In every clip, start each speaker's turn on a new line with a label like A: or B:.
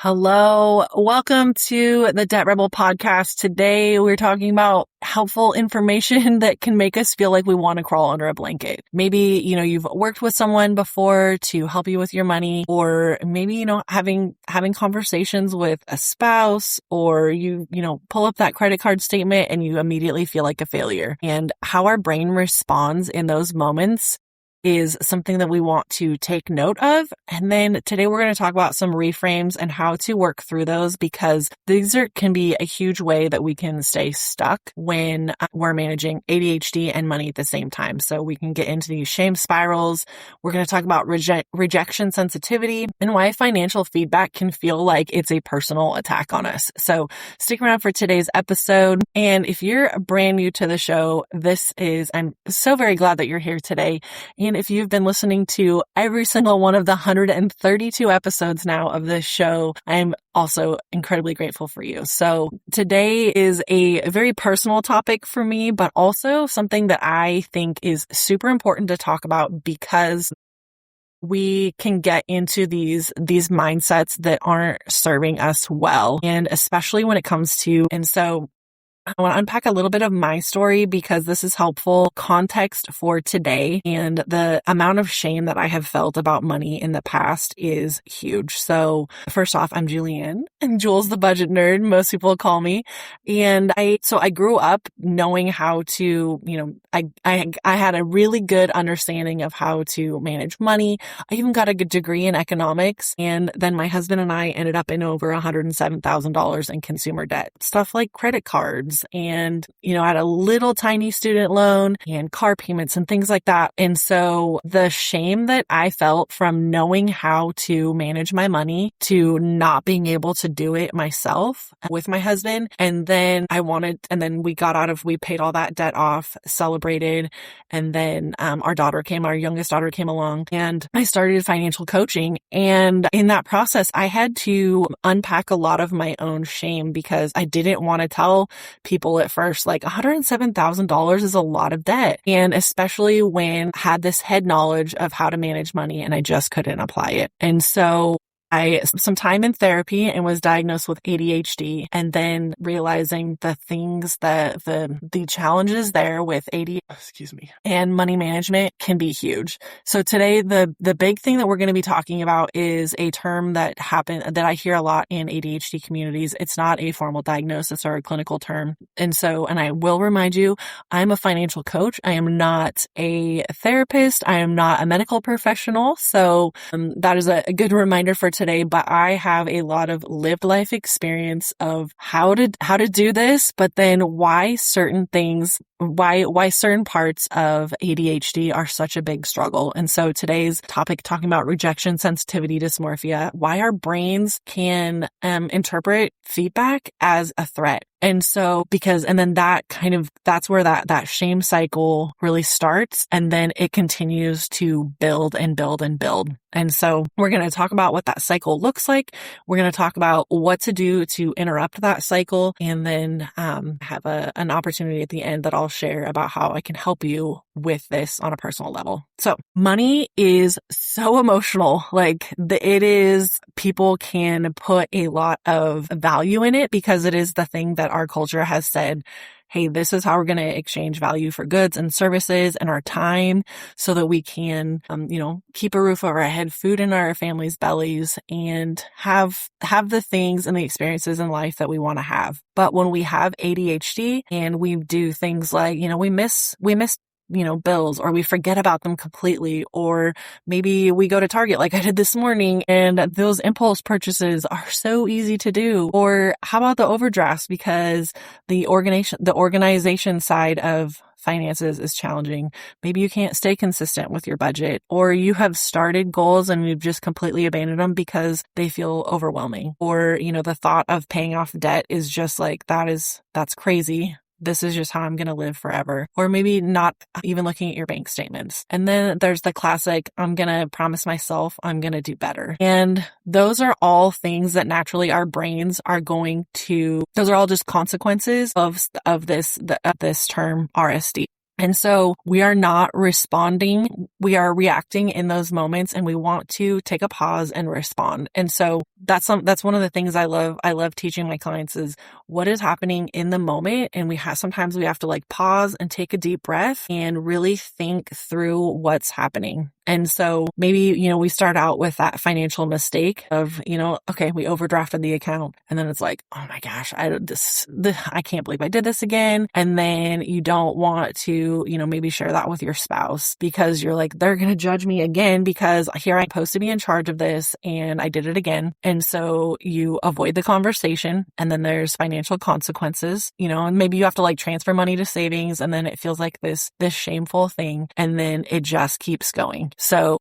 A: Hello. Welcome to the Debt Rebel podcast. Today we're talking about helpful information that can make us feel like we want to crawl under a blanket. Maybe, you've worked with someone before to help you with your money, or maybe, having conversations with a spouse, or you pull up that credit card statement and you immediately feel like a failure. And how our brain responds in those moments is something that we want to take note of. And then today we're going to talk about some reframes and how to work through those, because these can be a huge way that we can stay stuck when we're managing ADHD and money at the same time. So we can get into these shame spirals. We're going to talk about rejection sensitivity and why financial feedback can feel like it's a personal attack on us. So stick around for today's episode. And if you're brand new to the show, I'm so very glad that you're here today. And if you've been listening to every single one of the 132 episodes now of this show, I'm also incredibly grateful for you. So today is a very personal topic for me, but also something that I think is super important to talk about, because we can get into these mindsets that aren't serving us well. And especially when it comes to, and so I want to unpack a little bit of my story, because this is helpful context for today. And the amount of shame that I have felt about money in the past is huge. So first off, I'm Julianne, and Jules the budget nerd, most people call me. And I grew up knowing how to, I had a really good understanding of how to manage money. I even got a good degree in economics. And then my husband and I ended up in over $107,000 in consumer debt, stuff like credit cards, and, I had a little tiny student loan and car payments and things like that. And so the shame that I felt from knowing how to manage my money to not being able to do it myself with my husband. And then we paid all that debt off, celebrated. And then, our youngest daughter came along, and I started financial coaching. And in that process, I had to unpack a lot of my own shame, because I didn't want to tell people at first, like $107,000 is a lot of debt. And especially when I had this head knowledge of how to manage money and I just couldn't apply it. And so I spent some time in therapy and was diagnosed with ADHD, and then realizing the things that the challenges there with ADHD and money management can be huge. So today, the big thing that we're going to be talking about is a term that I hear a lot in ADHD communities. It's not a formal diagnosis or a clinical term. And I will remind you, I'm a financial coach. I am not a therapist. I am not a medical professional. So that is a good reminder for today. But I have a lot of lived life experience of how to do this, but then why certain parts of ADHD are such a big struggle. And so today's topic, talking about rejection sensitivity dysmorphia, why our brains can interpret feedback as a threat. And so that's where that shame cycle really starts. And then it continues to build and build and build. And so we're going to talk about what that cycle looks like. We're going to talk about what to do to interrupt that cycle. And then have an opportunity at the end that I'll share about how I can help you with this on a personal level. So money is so emotional. People can put a lot of value in it, because it is the thing that our culture has said, hey, this is how we're going to exchange value for goods and services and our time, so that we can, keep a roof over our head, food in our families' bellies, and have the things and the experiences in life that we want to have. But when we have ADHD and we do things like, we miss bills, or we forget about them completely, or maybe we go to Target like I did this morning, and those impulse purchases are so easy to do. Or how about the overdrafts, because the organization side of finances is challenging. Maybe you can't stay consistent with your budget, or you have started goals and you've just completely abandoned them because they feel overwhelming. Or, the thought of paying off debt is just like, that's crazy. This is just how I'm going to live forever. Or maybe not even looking at your bank statements. And then there's the classic, I'm going to promise myself I'm going to do better. And those are all things that naturally our brains are those are all just consequences of this term RSD. And so we are not responding. We are reacting in those moments, and we want to take a pause and respond. And so that's one of the things I love. I love teaching my clients is what is happening in the moment. And sometimes we have to like pause and take a deep breath and really think through what's happening. And so maybe, we start out with that financial mistake of, okay, we overdrafted the account, and then it's like, oh my gosh, I can't believe I did this again. And then you don't want to, maybe share that with your spouse because you're like, they're going to judge me again because here I'm supposed to be in charge of this and I did it again. And so you avoid the conversation, and then there's financial consequences, and maybe you have to like transfer money to savings, and then it feels like this shameful thing, and then it just keeps going. So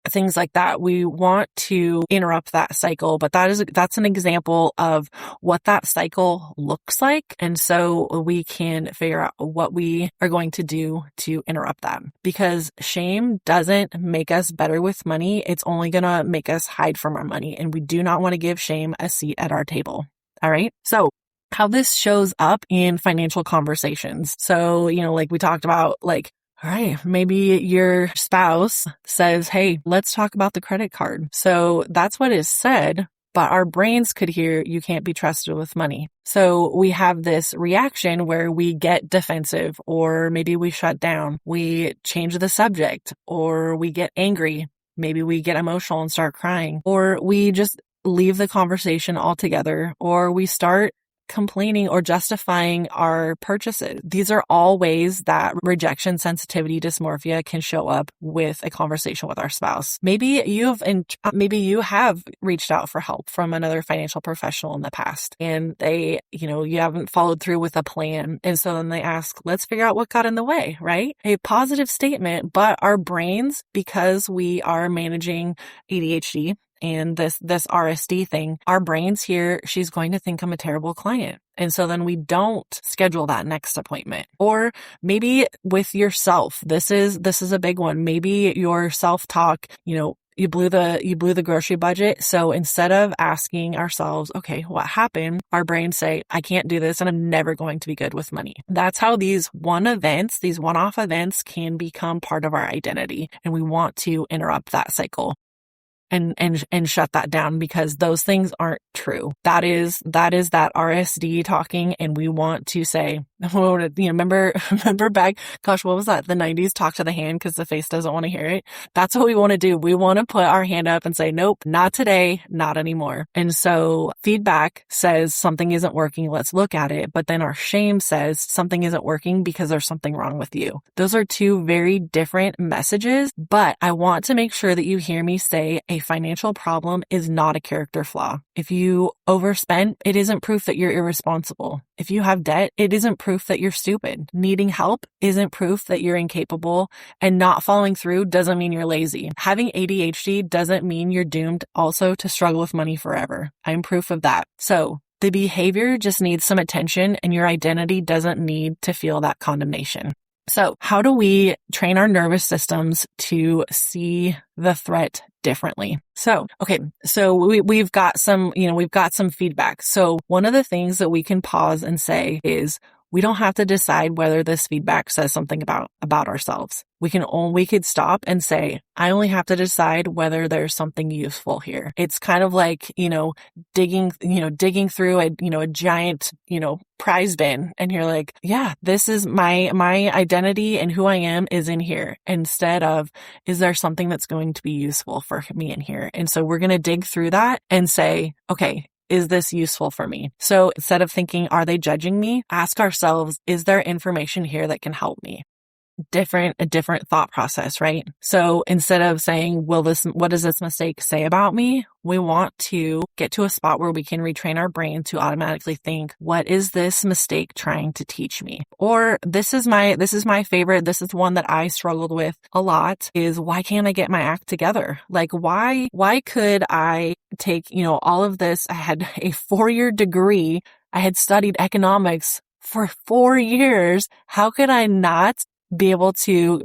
A: things like that, we want to interrupt that cycle, but that's an example of what that cycle looks like. And so we can figure out what we are going to do to interrupt that, because shame doesn't make us better with money. It's only going to make us hide from our money. And we do not want to give shame a seat at our table. All right. So how this shows up in financial conversations. So, like we talked about, like, all right, maybe your spouse says, hey, let's talk about the credit card. So that's what is said, but our brains could hear you can't be trusted with money. So we have this reaction where we get defensive, or maybe we shut down, we change the subject, or we get angry. Maybe we get emotional and start crying, or we just leave the conversation altogether, or we start complaining or justifying our purchases. These are all ways that rejection sensitivity dysmorphia can show up with a conversation with our spouse. Maybe you have reached out for help from another financial professional in the past, and they, you haven't followed through with a plan. And so then they ask, let's figure out what got in the way, right? A positive statement, but our brains, because we are managing ADHD, and this RSD thing, our brains here, she's going to think I'm a terrible client. And so then we don't schedule that next appointment. Or maybe with yourself, this is a big one. Maybe your self-talk, you blew the grocery budget. So instead of asking ourselves, okay, what happened? Our brains say, I can't do this and I'm never going to be good with money. That's how these one-off events can become part of our identity. And we want to interrupt that cycle and shut that down, because those things aren't true. That is that RSD talking. And we want to say, remember back, gosh, what was that? The 90s, talk to the hand because the face doesn't want to hear it. That's what we want to do. We want to put our hand up and say, nope, not today, not anymore. And so feedback says something isn't working. Let's look at it. But then our shame says something isn't working because there's something wrong with you. Those are two very different messages, but I want to make sure that you hear me say a financial problem is not a character flaw. If you overspend, it isn't proof that you're irresponsible. If you have debt, it isn't proof that you're stupid. Needing help isn't proof that you're incapable, and not following through doesn't mean you're lazy. Having ADHD doesn't mean you're doomed also to struggle with money forever. I'm proof of that. So the behavior just needs some attention, and your identity doesn't need to feel that condemnation. So how do we train our nervous systems to see the threat differently? So we've got some feedback. So one of the things that we can pause and say is, we don't have to decide whether this feedback says something about ourselves. We could stop and say, I only have to decide whether there's something useful here. It's kind of like, digging through a giant, prize bin, and you're like, yeah, this is my identity and who I am is in here, instead of, is there something that's going to be useful for me in here? And so we're going to dig through that and say, okay, is this useful for me? So instead of thinking, are they judging me? Ask ourselves, is there information here that can help me? A different thought process, right? So instead of saying, what does this mistake say about me? We want to get to a spot where we can retrain our brain to automatically think, what is this mistake trying to teach me? Or this is my favorite. This is one that I struggled with a lot, is why can't I get my act together? Like, why could I take, all of this? I had a 4-year degree. I had studied economics for 4 years. How could I not be able to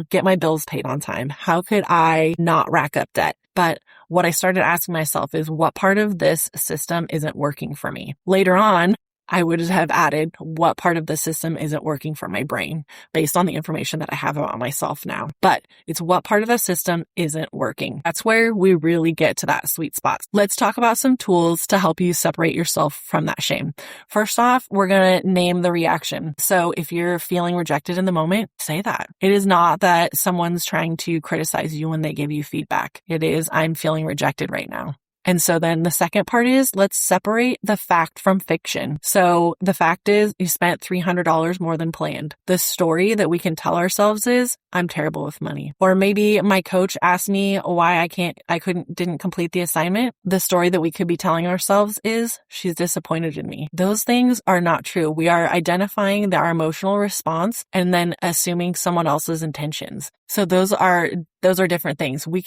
A: get my bills paid on time? How could I not rack up debt? But what I started asking myself is, what part of this system isn't working for me? Later on, I would have added what part of the system isn't working for my brain based on the information that I have about myself now. But it's what part of the system isn't working. That's where we really get to that sweet spot. Let's talk about some tools to help you separate yourself from that shame. First off, we're going to name the reaction. So if you're feeling rejected in the moment, say that. It is not that someone's trying to criticize you when they give you feedback. It is, I'm feeling rejected right now. And so then the second part is, let's separate the fact from fiction. So the fact is, you spent $300 more than planned. The story that we can tell ourselves is, I'm terrible with money. Or maybe my coach asked me why didn't complete the assignment. The story that we could be telling ourselves is, she's disappointed in me. Those things are not true. We are identifying our emotional response and then assuming someone else's intentions. So those are different things. We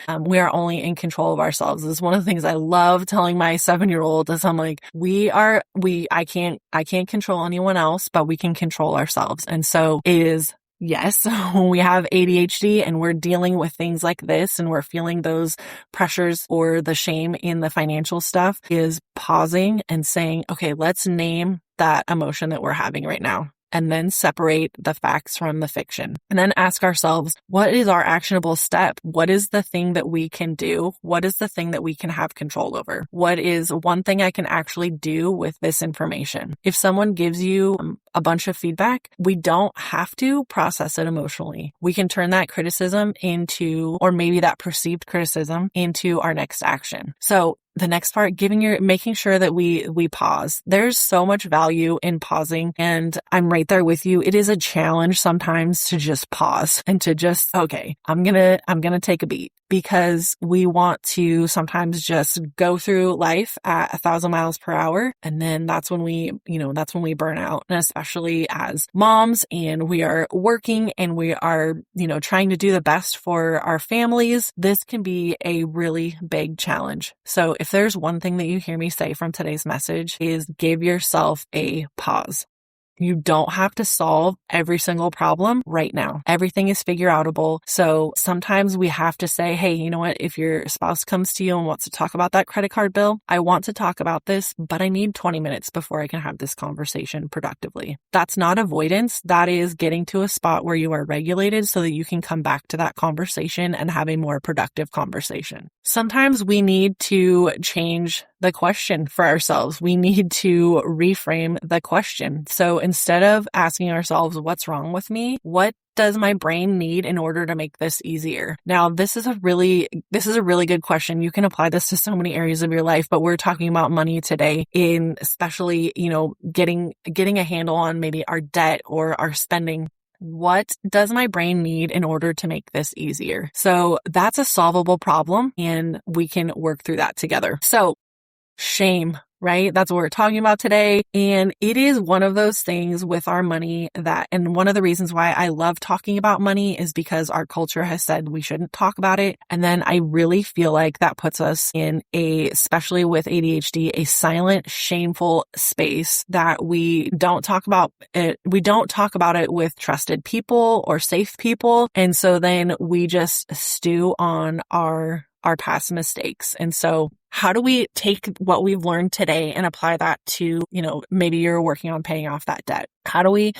A: are only in control of ourselves. This is one of the things I love telling my 7-year-old is I'm like, I can't control anyone else, but we can control ourselves. And so it is, yes, when we have ADHD and we're dealing with things like this and we're feeling those pressures or the shame in the financial stuff, is pausing and saying, okay, let's name that emotion that we're having right now. And then separate the facts from the fiction. And then ask ourselves, what is our actionable step? What is the thing that we can do? What is the thing that we can have control over? What is one thing I can actually do with this information? If someone gives you a bunch of feedback, we don't have to process it emotionally. We can turn that criticism into, or maybe that perceived criticism, into our next action. So the next part, making sure that we pause. There's so much value in pausing, and I'm right there with you. It is a challenge sometimes to just pause and to just, okay, I'm gonna take a beat, because we want to sometimes just go through life at 1,000 miles per hour. And then that's when we burn out. And especially as moms, and we are working and we are, trying to do the best for our families, this can be a really big challenge. So if there's one thing that you hear me say from today's message, is give yourself a pause. You don't have to solve every single problem right now. Everything is figure outable. So sometimes we have to say, hey, you know what? If your spouse comes to you and wants to talk about that credit card bill, I want to talk about this, but I need 20 minutes before I can have this conversation productively. That's not avoidance. That is getting to a spot where you are regulated so that you can come back to that conversation and have a more productive conversation. Sometimes we need to change the question for ourselves. We need to reframe the question. So instead of asking ourselves, what's wrong with me? What does my brain need in order to make this easier? Now, this is a really good question. You can apply this to so many areas of your life, but we're talking about money today, in especially, getting a handle on maybe our debt or our spending. What does my brain need in order to make this easier? So that's a solvable problem, and we can work through that together. So shame, right? That's what we're talking about today. And it is one of those things with our money and one of the reasons why I love talking about money is because our culture has said we shouldn't talk about it. And then I really feel like that puts us in especially with ADHD, a silent, shameful space that we don't talk about it. We don't talk about it with trusted people or safe people. And so then we just stew on our past mistakes. And so how do we take what we've learned today and apply that to, maybe you're working on paying off that debt? How do we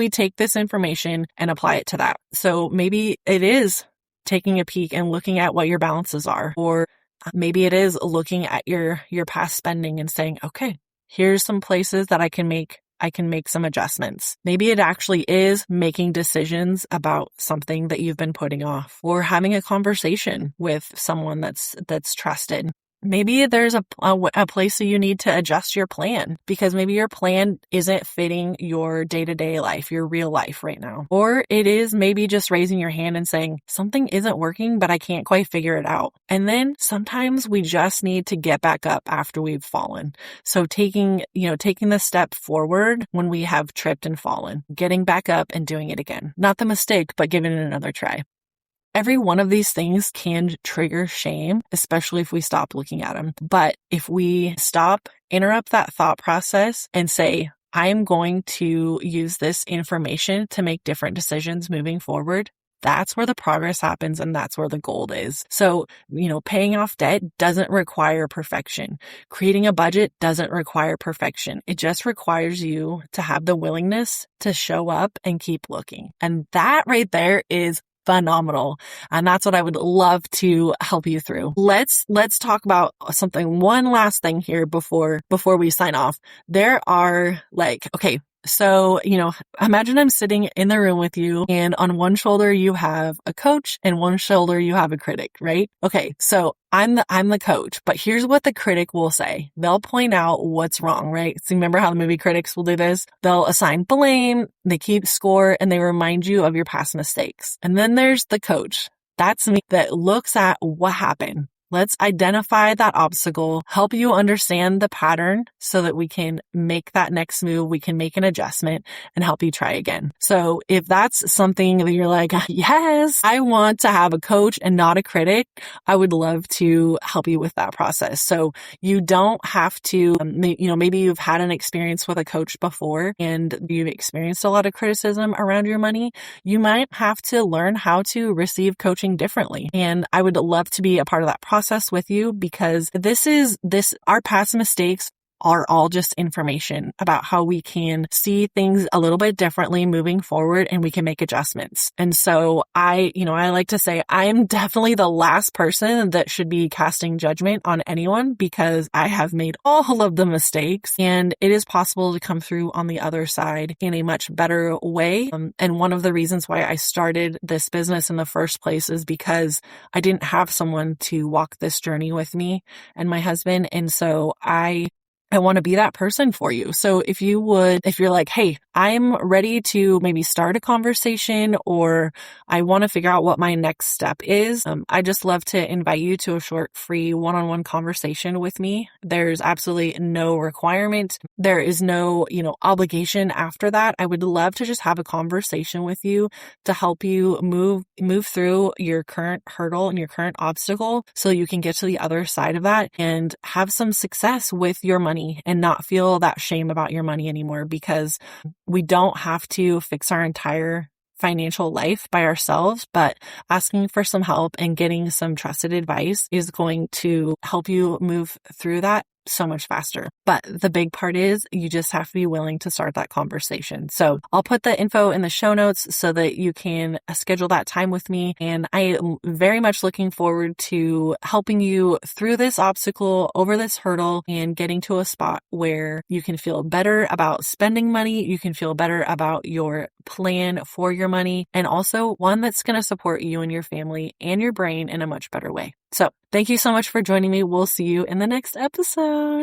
A: take this information and apply it to that? So maybe it is taking a peek and looking at what your balances are, or maybe it is looking at your past spending and saying, okay, here's some places that I can make some adjustments. Maybe it actually is making decisions about something that you've been putting off, or having a conversation with someone that's trusted. Maybe there's a place that you need to adjust your plan, because maybe your plan isn't fitting your day-to-day life, your real life right now. Or it is maybe just raising your hand and saying, something isn't working, but I can't quite figure it out. And then sometimes we just need to get back up after we've fallen. So taking the step forward when we have tripped and fallen, getting back up and doing it again. Not the mistake, but giving it another try. Every one of these things can trigger shame, especially if we stop looking at them. But if we stop, interrupt that thought process and say, I am going to use this information to make different decisions moving forward, that's where the progress happens and that's where the goal is. So, paying off debt doesn't require perfection. Creating a budget doesn't require perfection. It just requires you to have the willingness to show up and keep looking. And that right there is phenomenal. And that's what I would love to help you through. Let's talk about one last thing here before we sign off. There are okay, so, imagine I'm sitting in the room with you and on one shoulder you have a coach and one shoulder you have a critic, right? Okay. So I'm the coach, but here's what the critic will say. They'll point out what's wrong, right? So remember how the movie critics will do this? They'll assign blame, they keep score, and they remind you of your past mistakes. And then there's the coach. That's me that looks at what happened. Let's identify that obstacle, help you understand the pattern so that we can make that next move, we can make an adjustment and help you try again. So if that's something that you're like, yes, I want to have a coach and not a critic, I would love to help you with that process. So you don't have to, maybe you've had an experience with a coach before and you've experienced a lot of criticism around your money. You might have to learn how to receive coaching differently. And I would love to be a part of that process with you, because our past mistakes are all just information about how we can see things a little bit differently moving forward and we can make adjustments. And so I like to say I am definitely the last person that should be casting judgment on anyone, because I have made all of the mistakes and it is possible to come through on the other side in a much better way. And one of the reasons why I started this business in the first place is because I didn't have someone to walk this journey with me and my husband. And so I want to be that person for you. So if you're like, hey, I'm ready to maybe start a conversation, or I want to figure out what my next step is, I just love to invite you to a short free one-on-one conversation with me. There's absolutely no requirement. There is no, obligation after that. I would love to just have a conversation with you to help you move through your current hurdle and your current obstacle so you can get to the other side of that and have some success with your money and not feel that shame about your money anymore, because we don't have to fix our entire financial life by ourselves, but asking for some help and getting some trusted advice is going to help you move through that so much faster. But the big part is you just have to be willing to start that conversation. So I'll put the info in the show notes so that you can schedule that time with me. And I am very much looking forward to helping you through this obstacle, over this hurdle, and getting to a spot where you can feel better about spending money. You can feel better about your plan for your money, and also one that's going to support you and your family and your brain in a much better way. So thank you so much for joining me. We'll see you in the next episode.